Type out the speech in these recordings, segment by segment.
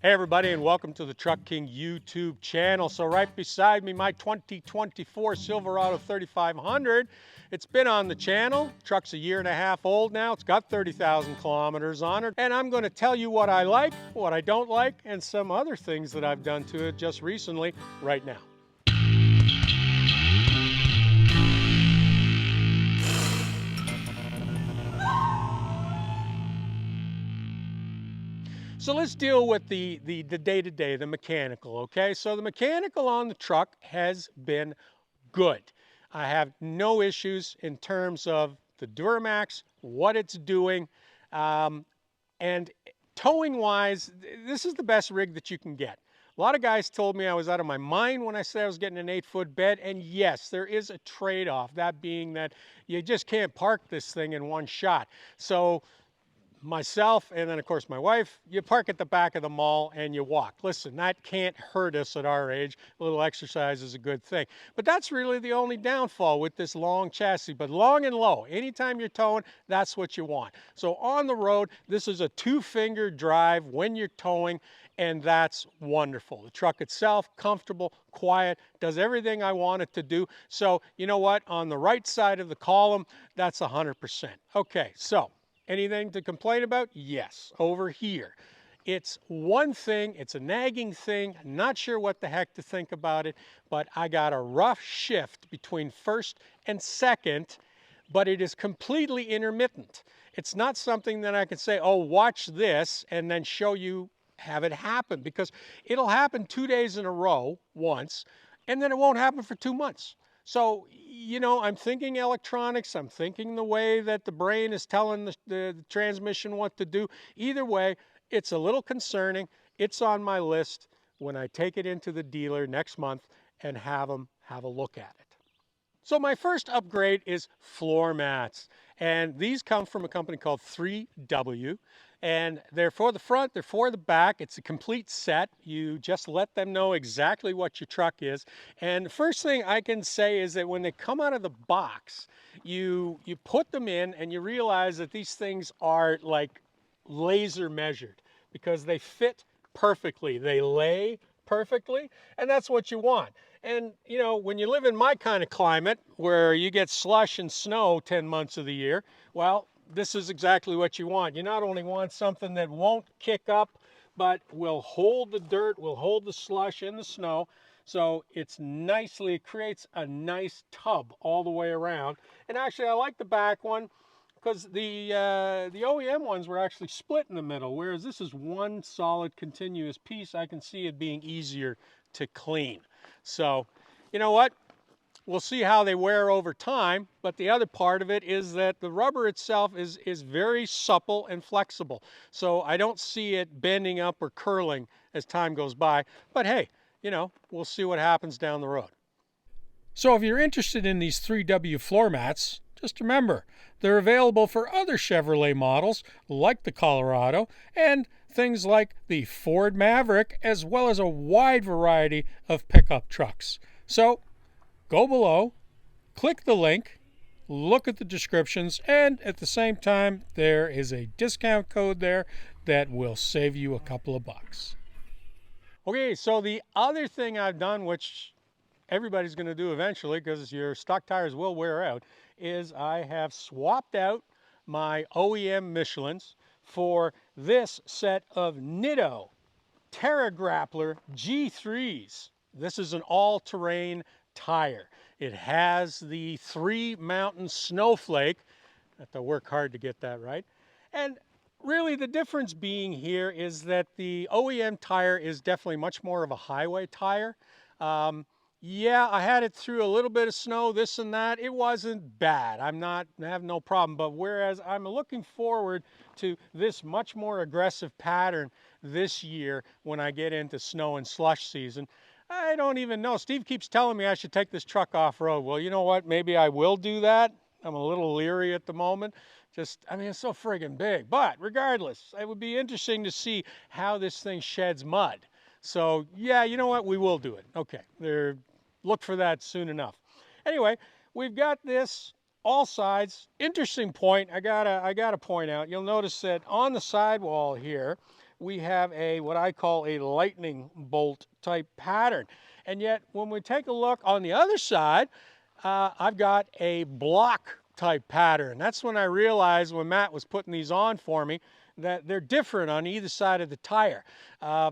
Hey everybody, and welcome to the Truck King YouTube channel. So right beside me, my 2024 Silverado 3500. It's been on the channel. Truck's a year and a half old now. It's got 30,000 kilometers on it. And I'm going to tell you what I like, what I don't like, and some other things that I've done to it just recently right now. So let's deal with the day-to-day, the mechanical, okay? So the mechanical on the truck has been good. I have no issues in terms of the Duramax, what it's doing, and towing-wise, this is the best rig that you can get. A lot of guys told me I was out of my mind when I said I was getting an 8-foot bed, and yes, there is a trade-off, that being that you just can't park this thing in one shot. So myself and then of course my wife, you park at the back of the mall and you walk. Listen, that can't hurt us at our age. A little exercise is a good thing. But that's really the only downfall with this long chassis. But long and low, anytime you're towing, that's what you want. So on the road, this is a two-finger drive when you're towing, and that's wonderful. The truck itself, comfortable, quiet, does everything I want it to do. So you know what? On the right side of the column, that's 100%. Okay, so anything to complain about? Yes, over here. It's one thing, it's a nagging thing, not sure what the heck to think about it, but I got a rough shift between first and second, but it is completely intermittent. It's not something that I can say, oh, watch this, and then show you, have it happen, because it'll happen 2 days in a row once, and then it won't happen for 2 months. So, you know, I'm thinking electronics, I'm thinking the way that the brain is telling the transmission what to do. Either way, it's a little concerning. It's on my list when I take it into the dealer next month and have them have a look at it. So my first upgrade is floor mats. And these come from a company called 3W. And they're for the front, they're for the back. It's a complete set. You just let them know exactly what your truck is. And the first thing I can say is that when they come out of the box, you put them in and you realize that these things are like laser measured because they fit perfectly. They lay perfectly, and that's what you want. And you know, when you live in my kind of climate where you get slush and snow 10 months of the year, well, this is exactly what you want. You not only want something that won't kick up, but will hold the dirt, will hold the slush and the snow. So it's nicely, it creates a nice tub all the way around. And actually, I like the back one because the OEM ones were actually split in the middle, whereas this is one solid continuous piece. I can see it being easier to clean. So, you know what? We'll see how they wear over time, but the other part of it is that the rubber itself is very supple and flexible. So I don't see it bending up or curling as time goes by. But hey, you know, we'll see what happens down the road. So if you're interested in these 3W floor mats, just remember, they're available for other Chevrolet models like the Colorado and things like the Ford Maverick, as well as a wide variety of pickup trucks. So go below, click the link, look at the descriptions, and at the same time, there is a discount code there that will save you a couple of bucks. Okay, so the other thing I've done, which everybody's going to do eventually because your stock tires will wear out, is I have swapped out my OEM Michelins for this set of Nitto Terra Grappler G3s. This is an all-terrain tire. It has the 3 mountain snowflake. I have to work hard to get that right. And really the difference being here is that the OEM tire is definitely much more of a highway tire. Yeah, I had it through a little bit of snow, this and that. It wasn't bad. I have no problem. But whereas I'm looking forward to this much more aggressive pattern this year when I get into snow and slush season, I don't even know. Steve keeps telling me I should take this truck off-road. Well, you know what? Maybe I will do that. I'm a little leery at the moment. I mean, it's so friggin' big. But regardless, it would be interesting to see how this thing sheds mud. So yeah, you know what? We will do it. Okay, look for that soon enough. Anyway, we've got this all sides. Interesting point I gotta point out. You'll notice that on the sidewall here, we have what I call a lightning bolt type pattern. And yet when we take a look on the other side, I've got a block type pattern. That's when I realized, when Matt was putting these on for me, that they're different on either side of the tire.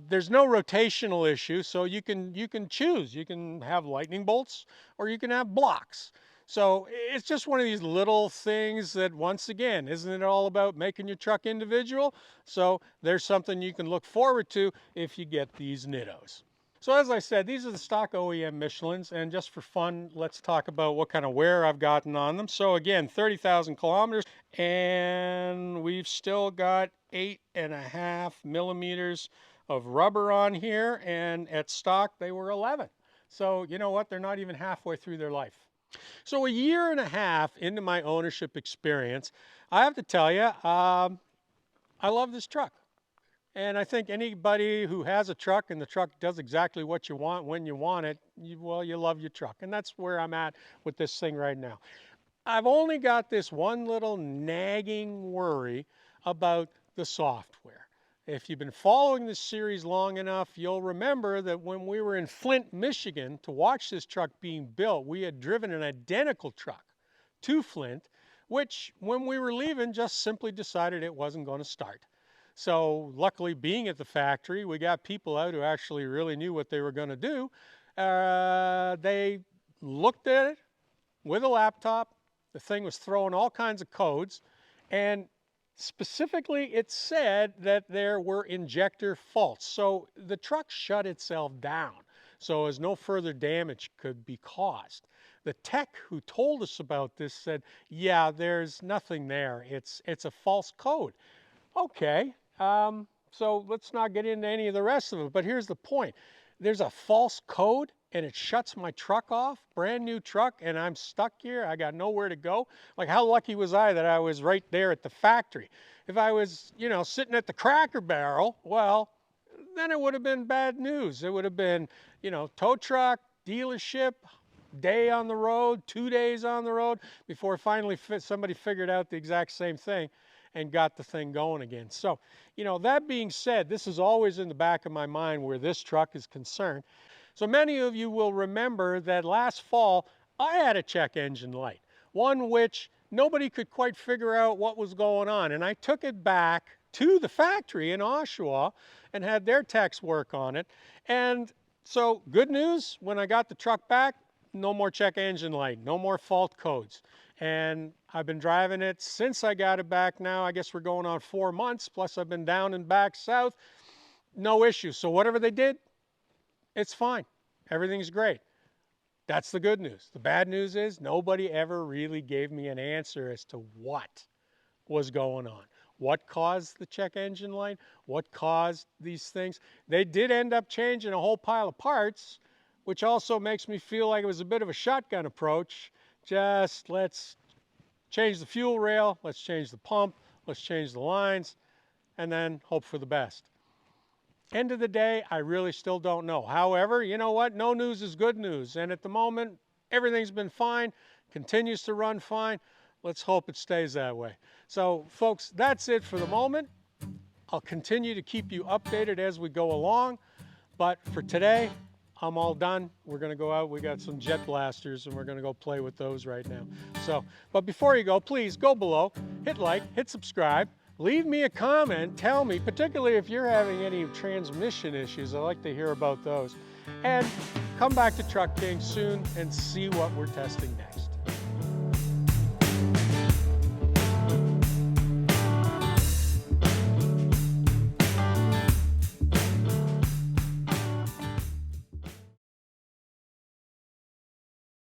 There's no rotational issue, so you can choose. You can have lightning bolts or you can have blocks. So it's just one of these little things that, once again, isn't it all about making your truck individual? So there's something you can look forward to if you get these Nittos. So as I said, these are the stock OEM Michelins, and just for fun, let's talk about what kind of wear I've gotten on them. So again, 30,000 kilometers, and we've still got 8.5 millimeters of rubber on here, and at stock they were 11. So you know what? They're not even halfway through their life. So a year and a half into my ownership experience, I have to tell you, I love this truck. And I think anybody who has a truck and the truck does exactly what you want when you want it, well, you love your truck. And that's where I'm at with this thing right now. I've only got this one little nagging worry about the software. If you've been following this series long enough, you'll remember that when we were in Flint, Michigan to watch this truck being built, we had driven an identical truck to Flint, which when we were leaving just simply decided it wasn't going to start. So luckily, being at the factory, we got people out who actually really knew what they were going to do. They looked at it with a laptop. The thing was throwing all kinds of codes, and specifically it said that there were injector faults. So the truck shut itself down so as no further damage could be caused. The tech who told us about this said, yeah, there's nothing there. It's a false code. Okay, so let's not get into any of the rest of it, but here's the point. There's a false code and it shuts my truck off, brand new truck, and I'm stuck here. I got nowhere to go. Like, how lucky was I that I was right there at the factory? If I was, you know, sitting at the Cracker Barrel, well, then it would have been bad news. It would have been, you know, tow truck, dealership, day on the road, 2 days on the road, before finally somebody figured out the exact same thing and got the thing going again. So, you know, that being said, this is always in the back of my mind where this truck is concerned. So many of you will remember that last fall, I had a check engine light, one which nobody could quite figure out what was going on. And I took it back to the factory in Oshawa and had their techs work on it. And so good news, when I got the truck back, no more check engine light, no more fault codes. And I've been driving it since I got it back now. I guess we're going on 4 months, plus I've been down and back south. No issue. So whatever they did, it's fine. Everything's great. That's the good news. The bad news is nobody ever really gave me an answer as to what was going on. What caused the check engine light? What caused these things? They did end up changing a whole pile of parts, which also makes me feel like it was a bit of a shotgun approach. Just let's change the fuel rail, let's change the pump, let's change the lines, and then hope for the best. End of the day, I really still don't know. However, you know what? No news is good news. And at the moment, everything's been fine, continues to run fine. Let's hope it stays that way. So, folks, that's it for the moment. I'll continue to keep you updated as we go along. But for today, I'm all done. We're going to go out. We got some jet blasters, and we're going to go play with those right now. So, but before you go, please go below, hit like, hit subscribe. Leave me a comment, tell me, particularly if you're having any transmission issues, I'd like to hear about those. And come back to Truck King soon and see what we're testing next.